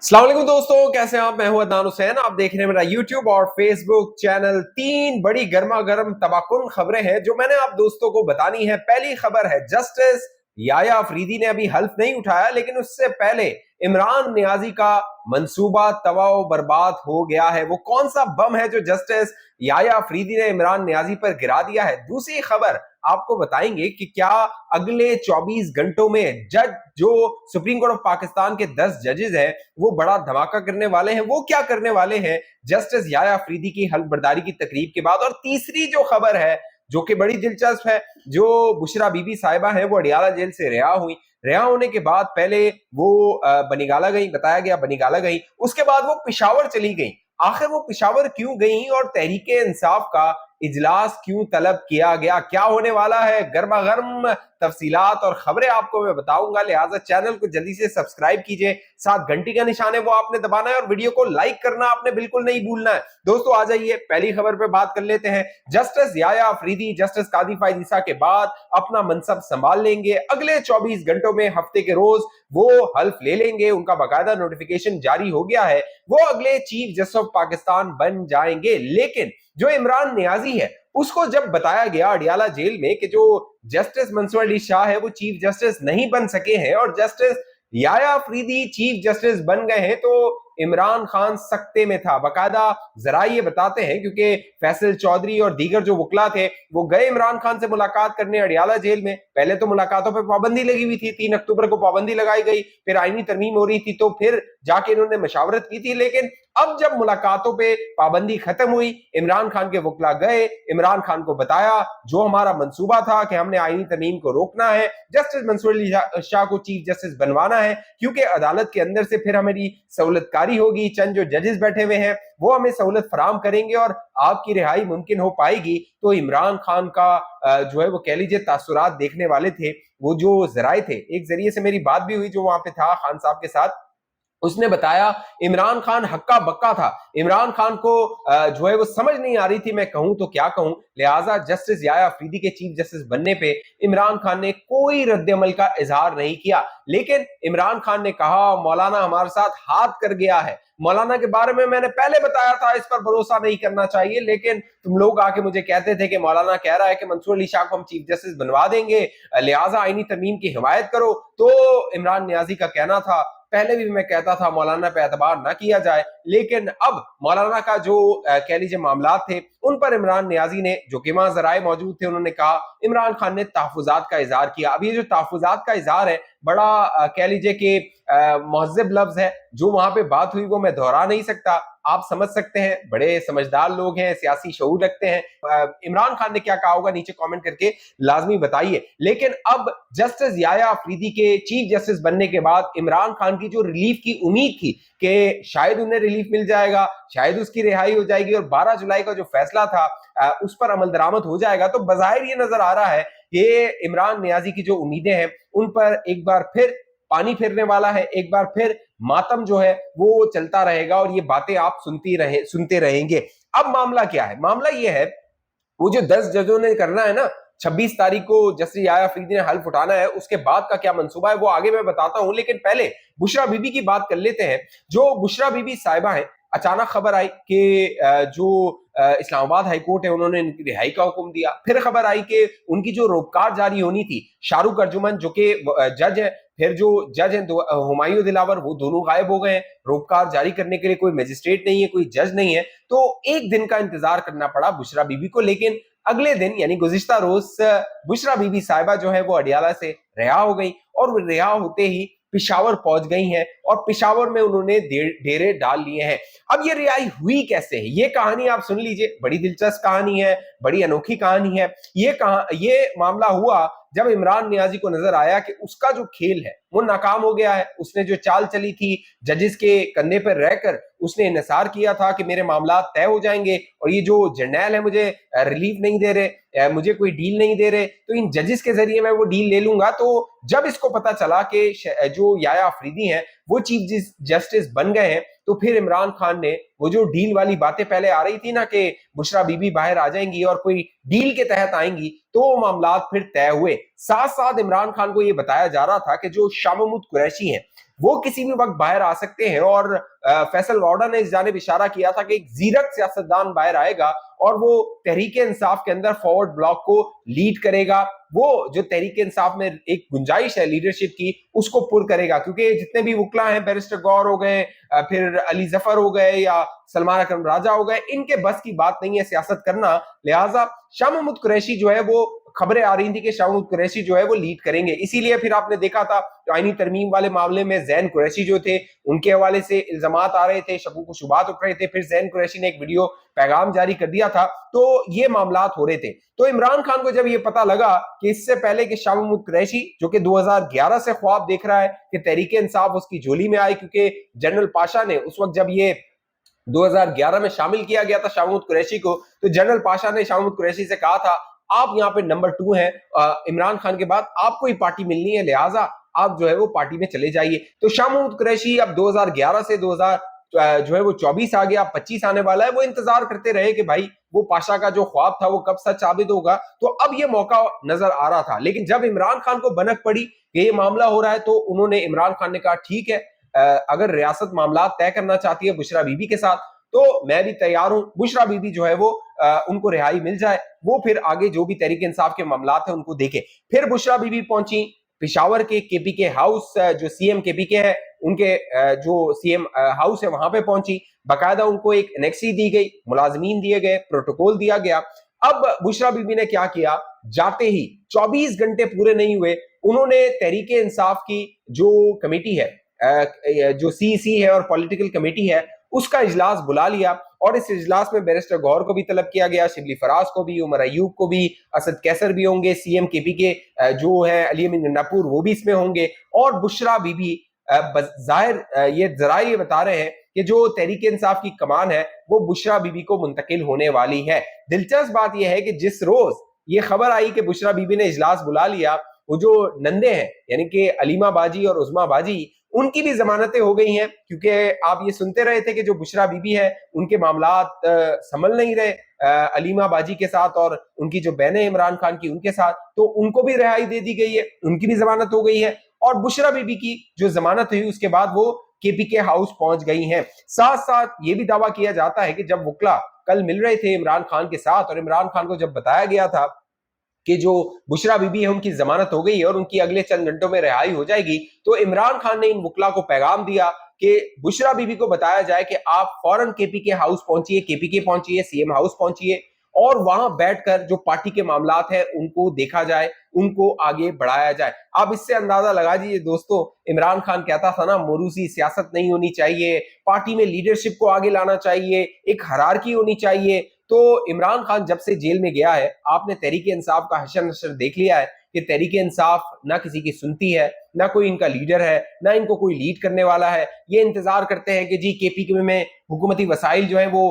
अस्सलाम वालेकुम दोस्तों, कैसे हैं आप। मैं हूं अदनान हुसैन। आप देख रहे हैं मेरा यूट्यूब और फेसबुक चैनल। तीन बड़ी गर्मा गर्म तबाकुन खबरें हैं जो मैंने आप दोस्तों को बतानी है। पहली खबर है, जस्टिस याया अफरीदी ने अभी हल्फ नहीं उठाया, लेकिन उससे पहले इमरान नियाजी का मंसूबा तबाह बर्बाद हो गया है। वो कौन सा बम है जो जस्टिस याया अफरीदी ने इमरान नियाजी पर गिरा दिया है। दूसरी खबर आपको बताएंगे कि क्या अगले 24 घंटों में जज जो सुप्रीम कोर्ट ऑफ पाकिस्तान के 10 जजेस हैं वो बड़ा धमाका करने वाले हैं। वो क्या करने वाले हैं जस्टिस याया अफरीदी की हल्फ बर्दारी की तकरीब के बाद। और तीसरी जो खबर है जो कि बड़ी दिलचस्प है, जो बुशरा बीबी साहिबा है वो अडियाला जेल से रिहा हुई। रिहा होने के बाद पहले वो बनीगाला गई, बताया गया बनीगाला गई, उसके बाद वो पिशावर चली गई। आखिर वो पिशावर क्यों गई और तहरीके इंसाफ का इजलास क्यों तलब किया गया, क्या होने वाला है, गर्मा गर्म तफसीलात और खबरें आपको मैं बताऊंगा। लिहाजा चैनल को जल्दी से सब्सक्राइब कीजिए, साथ घंटी का निशान है वो आपने दबाना है और वीडियो को लाइक करना आपने बिल्कुल नहीं भूलना है। दोस्तों आ जाइए पहली खबर पे बात कर लेते हैं। जस्टिस याया अफरीदी जस्टिस कादी फायद ईसा के बाद अपना मनसब संभाल लेंगे। अगले 24 घंटों में हफ्ते के रोज वो हल्फ ले लेंगे। उनका बाकायदा नोटिफिकेशन जारी हो गया है, वो अगले चीफ जस्टिस ऑफ पाकिस्तान बन जाएंगे। लेकिन जो इमरान नियाजी है उसको जब बताया गया अडियाला जेल में कि जो जस्टिस मंसूर अली शाह है वो चीफ जस्टिस नहीं बन सके हैं और जस्टिस याया अफरीदी चीफ जस्टिस बन गए हैं, तो इमरान खान सख्ते में था। बाकायदा जरा ये बताते हैं क्योंकि फैसल चौधरी और दीगर जो वकला थे वो गए इमरान खान से मुलाकात करने अडियाला जेल में। पहले तो मुलाकातों पर पाबंदी लगी हुई थी, 3 अक्टूबर को पाबंदी लगाई गई, फिर आईनी तरमीम हो रही थी तो फिर जाके इन्होंने मशावरत की थी। लेकिन अब जब मुलाकातों पे पाबंदी खत्म हुई, इमरान खान के वकला गए, इमरान खान को बताया जो हमारा मंसूबा था कि हमने आईनी तरमीम को रोकना है, जस्टिस मंसूर अली शाह को चीफ जस्टिस बनवाना है, क्योंकि अदालत के अंदर से फिर हमारी सहूलतकारी होगी। चंद जो जजेस बैठे हुए हैं वो हमें सहूलत फराम करेंगे और आपकी रिहाई मुमकिन हो पाएगी। तो इमरान खान का जो है वो कह लीजिए तासुरात देखने वाले थे। वो जो जराए थे, एक जरिए से मेरी बात भी हुई जो वहां पे था खान साहब के साथ, उसने बताया इमरान खान हक्का बक्का था। इमरान खान को जो है वो समझ नहीं आ रही थी मैं कहूं तो क्या कहूं। लिहाजा जस्टिस याया अफरीदी के चीफ जस्टिस बनने पे इमरान खान ने कोई रद्दमल का इजहार नहीं किया। लेकिन इमरान खान ने कहा मौलाना हमारे साथ हाथ कर गया है। मौलाना के बारे में मैंने पहले बताया था इस पर भरोसा नहीं करना चाहिए, लेकिन तुम लोग आके मुझे कहते थे कि मौलाना कह रहा है कि मंसूर अली शाह को हम चीफ जस्टिस बनवा देंगे, लिहाजा आईनी तरमीम की हिमायत करो। तो इमरान नियाजी का कहना था, पहले भी मैं कहता था मौलाना पे एतबार ना किया जाए, लेकिन अब मौलाना का जो कह लीजिए मामला थे उन पर इमरान नियाजी ने, जो कि वहां जराए मौजूद थे, उन्होंने कहा इमरान खान ने तहफुजात का इजहार किया। अब ये जो तहफुजात का इजहार है बड़ा कह लीजिए कि महज़ब लफ्ज है। जो वहां पे बात हुई वो मैं दोहरा नहीं सकता, आप समझ सकते हैं, बड़े समझदार लोग हैं, सियासी शऊर रखते हैं। इमरान खान ने क्या कहा होगा नीचे कमेंट करके लाजमी बताइए। लेकिन अब जस्टिस याया अफरीदी के चीफ जस्टिस बनने के बाद इमरान खान की जो रिलीफ की उम्मीद थी कि शायद उन्हें रिलीफ मिल जाएगा, शायद उसकी रिहाई हो जाएगी और 12 जुलाई का जो फैसला था उस पर अमल दरामद हो जाएगा, तो बज़ाहिर ये नजर आ रहा है कि इमरान नियाजी की जो उम्मीदें हैं उन पर एक बार फिर पानी फिरने वाला है, एक बार फिर मातम जो है वो चलता रहेगा और ये बातें आप सुनते रहेंगे। अब मामला क्या है? मामला ये है, वो जो 10 जजों ने करना है ना, 26 तारीख को जस्टिस याया अफरीदी ने हल्फ उठाना है, उसके बाद का क्या मंसूबा है वो आगे मैं बताता हूं। लेकिन पहले बुशरा बीबी की बात कर लेते हैं। जो बुशरा बीबी साहिबा है, अचानक खबर आई कि जो इस्लामाबाद हाई कोर्ट है उन्होंने इनकी रिहाई का हुक्म दिया। फिर खबर आई कि उनकी जो रोककार जारी होनी थी, शाहरुख अर्जुमन जो कि जज है, फिर जो जज है हुमायूं दिलावर, वो दोनों गायब हो गए हैं। रोककार जारी करने के लिए कोई मजिस्ट्रेट नहीं है, कोई जज नहीं है, तो एक दिन का इंतजार करना पड़ा बुशरा बीबी को। लेकिन अगले दिन यानी गुज़िश्ता रोज बुशरा बीबी साहिबा जो है वो अडियाला से रिहा हो गई और रिहा होते ही पिशावर पहुंच गई हैं और पिशावर में उन्होंने डेरे डाल लिए हैं। अब ये रिहाई हुई कैसे है, ये कहानी आप सुन लीजिए, बड़ी दिलचस्प कहानी है, बड़ी अनोखी कहानी है। ये मामला हुआ जब इमरान नियाजी को नजर आया कि उसका जो खेल है वो नाकाम हो गया है। उसने जो चाल चली थी जजेस के कंधे पर रहकर, उसने इन्हिसार किया था कि मेरे मामला तय हो जाएंगे और ये जो जर्नैल है मुझे रिलीफ नहीं दे रहे, मुझे कोई डील नहीं दे रहे, तो इन जजेस के जरिए मैं वो डील ले लूंगा। तो जब इसको पता चला कि जो याया अफरीदी हैं वो चीफ जस्टिस बन गए हैं, तो फिर इमरान खान ने वो जो डील वाली बातें पहले आ रही थी ना कि बुशरा बीबी बाहर आ जाएंगी और कोई डील के तहत आएंगी, तो वो मामला फिर तय हुए। साथ साथ इमरान खान को यह बताया जा रहा था कि जो शाह महमूद कुरैशी हैं वो किसी भी वक्त बाहर आ सकते हैं। और फैसल वाडा ने इस जानिब इशारा किया था कि एक जीरक सियासतदान बाहर आएगा और वो तहरीके इंसाफ के अंदर फॉरवर्ड ब्लॉक को लीड करेगा। वो जो तहरीके इंसाफ में एक गुंजाइश है लीडरशिप की, उसको पुर करेगा, क्योंकि जितने भी वकला हैं, बैरिस्टर गौर हो गए, फिर अली जफर हो गए या सलमान अकरम राजा हो गए, इनके बस की बात नहीं है सियासत करना। लिहाजा शाह महमूद कुरैशी जो है, वो खबरें आ रही थी कि शाह महमूद कुरैशी जो है वो लीड करेंगे। इसीलिए फिर आपने देखा था आईनी तरमीम वाले मामले में जैन कुरैशी जो थे, उनके हवाले से इल्जामात आ रहे थे, शकूक शुबात उठ रहे थे। फिर जैन कुरैशी ने एक वीडियो पैगाम जारी कर दिया था, तो ये मामलात हो रहे थे। तो इमरान खान को जब ये पता लगा कि इससे पहले कि शाह महमूद कुरैशी, जो कि 2011 से ख्वाब देख रहा है कि तहरीके इंसाफ उसकी झोली में आए, क्योंकि जनरल पाशा ने उस वक्त जब ये 2011 में शामिल किया गया था शाह महमूद कुरैशी को, तो जनरल पाशा ने शाह महमूद कुरैशी से कहा था, आप यहाँ पे नंबर 2 हैं, इमरान खान के बाद आपको ही पार्टी मिलनी है, लिहाजा आप जो है वो पार्टी में चले जाइए। तो शाह महमूद कुरैशी अब 2011 से 2000 जो है वो 24 आ गया, 25 आने वाला है, वो इंतजार करते रहे कि भाई वो पाशा का जो ख्वाब था वो कब सच साबित होगा। तो अब ये मौका नजर आ रहा था। लेकिन जब इमरान खान को भनक पड़ी कि ये मामला हो रहा है, तो उन्होंने, इमरान खान ने कहा ठीक है, अगर रियासत मामला तय करना चाहती है बुशरा बीबी के साथ, तो मैं भी तैयार हूं। बुशरा बीबी जो है वो उनको रिहाई मिल जाए, वो फिर आगे जो भी तहरीक इंसाफ के मामलात है उनको देखे। फिर बुशरा बीबी पहुंची पिशावर के केपीके हाउस, जो सीएम केपीके है उनके जो सीएम हाउस है वहां पे पहुंची। बाकायदा उनको एक एनेक्सी दी गई, मुलाजमीन दिए गए, प्रोटोकॉल दिया गया। अब बुशरा बीबी ने क्या किया, जाते ही 24 घंटे पूरे नहीं हुए, उन्होंने तहरीके इंसाफ की जो कमेटी है, जो सीसी है और पॉलिटिकल कमेटी है, उसका इजलास बुला लिया। और इस इजलास में बैरिस्टर गौर को भी तलब किया गया, शिबली फराज को भी, उमर अयूब को भी, असद कैसर भी होंगे, सीएम केपी के जो है अली अमीन गंडापुर वो भी इसमें होंगे। और बुशरा बीबी जाहिर ये जराए ये बता रहे हैं कि जो तहरीक इंसाफ की कमान है वो बुशरा बीबी को मुंतकिल होने वाली है। दिलचस्प बात यह है कि जिस रोज ये खबर आई कि बुशरा बीबी ने इजलास बुला लिया, वो जो नंदे हैं यानी कि अलीमा बाजी और उज़मा बाजी, उनकी भी जमानतें हो गई हैं, क्योंकि आप ये सुनते रहे थे कि जो बुशरा बीबी है उनके मामलात संभल नहीं रहे अलीमा बाजी के साथ और उनकी जो बहनें इमरान खान की उनके साथ, तो उनको भी रिहाई दे दी गई है, उनकी भी जमानत हो गई है। और बुशरा बीबी की जो जमानत हुई उसके बाद वो केपीके हाउस पहुंच गई हैं। साथ साथ ये भी दावा किया जाता है कि जब वकला कल मिल रहे थे इमरान खान के साथ और इमरान खान को जब बताया गया था कि जो बुशरा बीबी है उनकी जमानत हो गई है और उनकी अगले चंद घंटों में रिहाई हो जाएगी, तो इमरान खान ने इन वकला को पैगाम दिया कि बुशरा बीबी को बताया जाए कि आप फौरन केपीके हाउस पहुंचिए, केपीके पहुंचिए, सीएम हाउस पहुंचिए और वहां बैठकर जो पार्टी के मामलात हैं उनको देखा जाए, उनको आगे बढ़ाया जाए। आप इससे अंदाजा लगा दीजिए दोस्तों, इमरान खान कहता था ना मोरूसी सियासत नहीं होनी चाहिए, पार्टी में लीडरशिप को आगे लाना चाहिए, एक हायरार्की होनी चाहिए। तो इमरान खान जब से जेल में गया है, आपने तहरीके इंसाफ का हशर नशर देख लिया है कि तहरीके इंसाफ ना किसी की सुनती है, ना कोई इनका लीडर है, ना इनको कोई लीड करने वाला है। ये इंतजार करते हैं कि जी केपीके में हुकूमती वसाइल जो है वो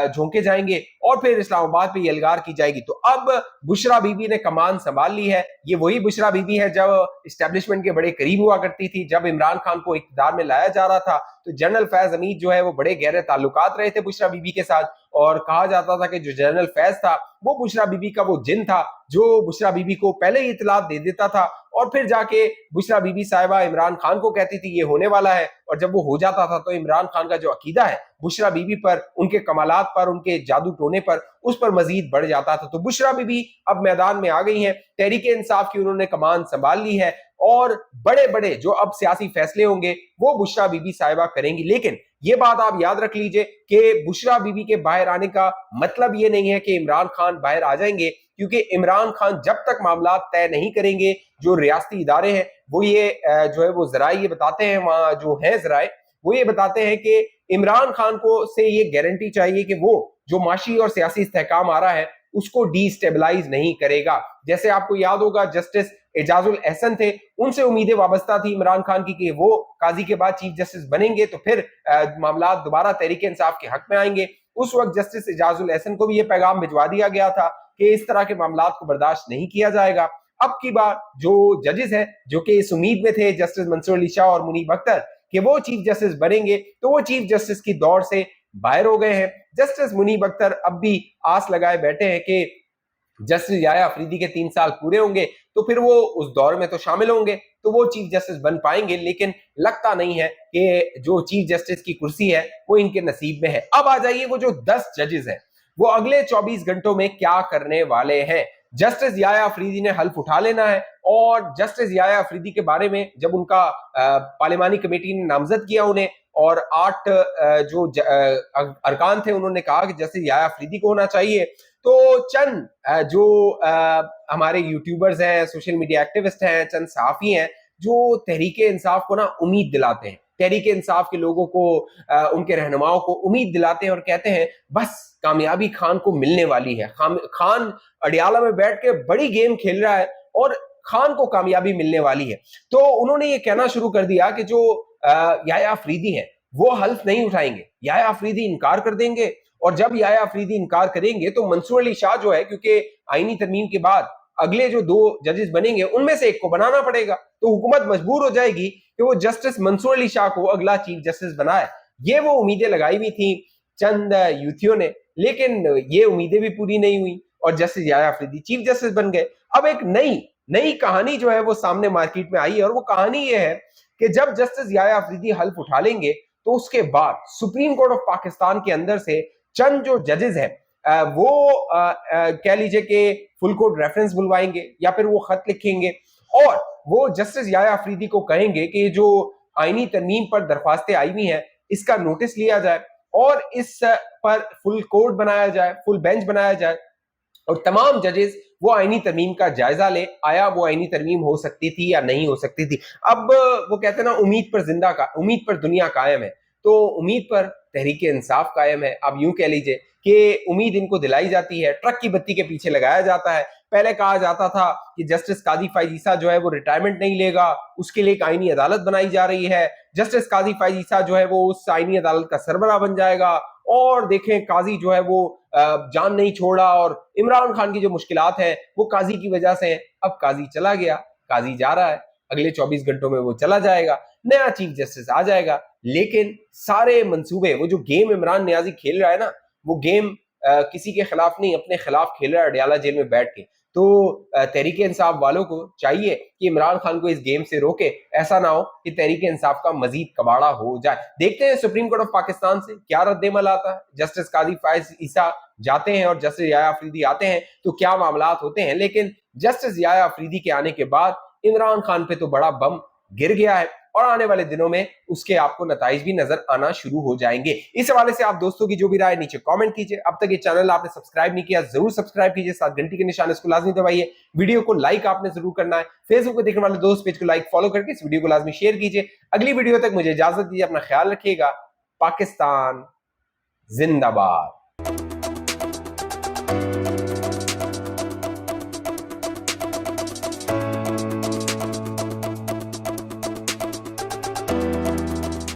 झोंके जाएंगे और फिर इस्लामाबाद पे यलगार की जाएगी। तो अब बुशरा बीबी ने कमान संभाल ली है। ये वही बुशरा बीबी है जब इस्टेब्लिशमेंट के बड़े करीब हुआ करती थी। जब इमरान खान को इक़्तिदार में लाया जा रहा था तो जनरल फैज हमीद जो है वो बड़े गहरे ताल्लुकात रहे थे बुशरा बीबी के साथ, और कहा जाता था कि जो जनरल फैज था वो बुशरा बीबी का वो जिन था जो बुशरा बीबी को पहले ही इतलात दे देता था और फिर जाके बुशरा बीबी साहिबा इमरान खान को कहती थी ये होने वाला है, और जब वो हो जाता था तो इमरान खान का जो अकीदा है बुशरा बीबी पर, उनके कमालात पर, उनके जादू टोने पर, उस पर मजीद बढ़ जाता था। तो बुशरा बीबी अब मैदान में आ गई हैं, तहरीके इंसाफ की उन्होंने कमान संभाल ली है और बड़े बड़े जो अब सियासी फैसले होंगे वो बुशरा बीबी साहिबा करेंगी। लेकिन ये बात आप याद रख लीजिए कि बुशरा बीबी के बाहर आने का मतलब ये नहीं है कि इमरान खान बाहर आ जाएंगे, क्योंकि इमरान खान जब तक मामला तय नहीं करेंगे, जो रियासती इदारे हैं वो ये जो है वो जराए ये बताते हैं, वहां जो है जराए वो ये बताते हैं कि इमरान खान को से ये गारंटी चाहिए कि वो जो माशी और सियासी इस्तेहकाम आ रहा है उसको डीस्टेबलाइज नहीं करेगा। जैसे आपको याद होगा जस्टिस एजाजुल एहसन थे, उनसे उम्मीदें वाबस्ता थी इमरान खान की कि वो काजी के बाद चीफ जस्टिस बनेंगे तो फिर मामला दोबारा तहरीक इंसाफ के हक में आएंगे। उस वक्त जस्टिस एजाजुल एहसन को भी ये पैगाम भिजवा दिया गया था कि इस तरह के मामला को बर्दाश्त नहीं किया जाएगा। अब की बार जो जजेस हैं जो कि इस उम्मीद में थे जस्टिस मंसूर अली शाह और मुनीब अख्तर कि वो चीफ जस्टिस बनेंगे, तो वो चीफ जस्टिस की दौड़ से बाहर हो गए हैं। जस्टिस मुनीब अख्तर अब भी आस लगाए बैठे हैं कि जस्टिस याया अफरीदी के 3 साल पूरे होंगे तो फिर वो उस दौर में तो शामिल होंगे, तो वो चीफ जस्टिस बन पाएंगे, लेकिन लगता नहीं है कि जो चीफ जस्टिस की कुर्सी है वो इनके नसीब में है। अब आ जाइए वो जो 10 जजेस हैं, वो अगले 24 घंटों में क्या करने वाले हैं। जस्टिस याया अफरीदी ने हल्फ उठा लेना है, और जस्टिस याया अफरीदी के बारे में जब उनका पार्लिमानी कमेटी ने नामजद किया उन्हें, और 8 जो अरकान थे उन्होंने कहा कि जस्टिस याया अफरीदी को होना चाहिए, तो चंद जो हमारे यूट्यूबर्स हैं, सोशल मीडिया एक्टिविस्ट हैं, चंद सहाफी हैं जो तहरीके इंसाफ को ना उम्मीद दिलाते हैं, तहरीके इंसाफ के लोगों को, उनके रहनुमाओं को उम्मीद दिलाते हैं और कहते हैं बस कामयाबी खान को मिलने वाली है, खान अडियाला में बैठ के बड़ी गेम खेल रहा है और खान को कामयाबी मिलने वाली है। तो उन्होंने ये कहना शुरू कर दिया कि जो याया अफरीदी हैं वो हल्फ नहीं उठाएंगे, याया अफरीदी इनकार कर देंगे, और जब याया अफरीदी इनकार करेंगे तो मंसूर अली शाह जो है, क्योंकि आईनी तरमीम के बाद अगले जो 2 जजेस बनेंगे उनमें से एक को बनाना पड़ेगा, तो हुकूमत मजबूर हो जाएगी कि वो जस्टिस मंसूर अली शाह को अगला चीफ जस्टिस बनाए। ये वो उम्मीदें लगाई हुई थी चंद यूथियों ने, लेकिन ये उम्मीदें भी पूरी नहीं हुई और जस्टिस याया अफरीदी चीफ जस्टिस बन गए। अब एक नई कहानी जो है वो सामने मार्केट में आई है, और वो कहानी ये है कि जब जस्टिस याया अफरीदी हल्फ उठा लेंगे तो उसके बाद सुप्रीम कोर्ट ऑफ पाकिस्तान के अंदर से चंद जो जजेस हैं वो कह लीजिए कि फुल कोर्ट रेफरेंस बुलवाएंगे या फिर वो खत लिखेंगे, और वो जस्टिस याया अफरीदी को कहेंगे कि जो आईनी तरमीम पर दरख्वास्तें आई हुई हैं इसका नोटिस लिया जाए और इस पर फुल कोर्ट बनाया जाए, फुल बेंच बनाया जाए, और तमाम जजेस वो आईनी तरमीम का जायजा ले, आया वो आईनी तरमीम हो सकती थी या नहीं हो सकती थी। अब वो कहते हैं ना, उम्मीद पर दुनिया कायम है, तो उम्मीद पर तहरीके इंसाफ कायम है। अब यूं कह लीजिए कि उम्मीद इनको दिलाई जाती है, ट्रक की बत्ती के पीछे लगाया जाता है। पहले कहा जाता था कि जस्टिस काजी फैज ईसा जो है वो रिटायरमेंट नहीं लेगा, उसके लिए एक आईनी अदालत बनाई जा रही है, जस्टिस काजी फैज ईसा जो है वो उस आईनी अदालत का सरबराह बन जाएगा, और देखें काजी जो है वो जान नहीं छोड़ा, और इमरान खान की जो मुश्किलात हैं वो काजी की वजह से हैं। अब काजी चला गया, काजी जा रहा है, अगले 24 घंटों में वो चला जाएगा, नया चीफ जस्टिस आ जाएगा, लेकिन सारे मंसूबे, वो जो गेम इमरान नियाजी खेल रहा है ना, वो गेम किसी के खिलाफ नहीं, अपने खिलाफ खेल रहा है अडियाला जेल में बैठ के। तो तहरीके इंसाफ वालों को चाहिए कि इमरान खान को इस गेम से रोके, ऐसा ना हो कि तहरीके इंसाफ का मजीद कबाड़ा हो जाए। देखते हैं सुप्रीम कोर्ट ऑफ पाकिस्तान से क्या रद्देमल आता है। जस्टिस काजी फैज ईसा जाते हैं और जस्टिस याया अफरीदी आते हैं, तो क्या मामलात होते हैं। लेकिन जस्टिस याया अफरीदी के आने के बाद इमरान खान पे तो बड़ा बम गिर गया है, और आने वाले दिनों में उसके आपको नताइज भी नजर आना शुरू हो जाएंगे। इस हवाले से आप दोस्तों की जो भी राय नीचे कमेंट कीजिए। अब तक ये चैनल आपने सब्सक्राइब नहीं किया, जरूर सब्सक्राइब कीजिए, साथ घंटी के निशान इसको लाजमी दबाइए, वीडियो को लाइक आपने जरूर करना है, फेसबुक पे देखने वाले दोस्त पेज को लाइक फॉलो करके इस वीडियो को लाजमी शेयर कीजिए। अगली वीडियो तक मुझे इजाजत दीजिए, अपना ख्याल रखिएगा। पाकिस्तान जिंदाबाद।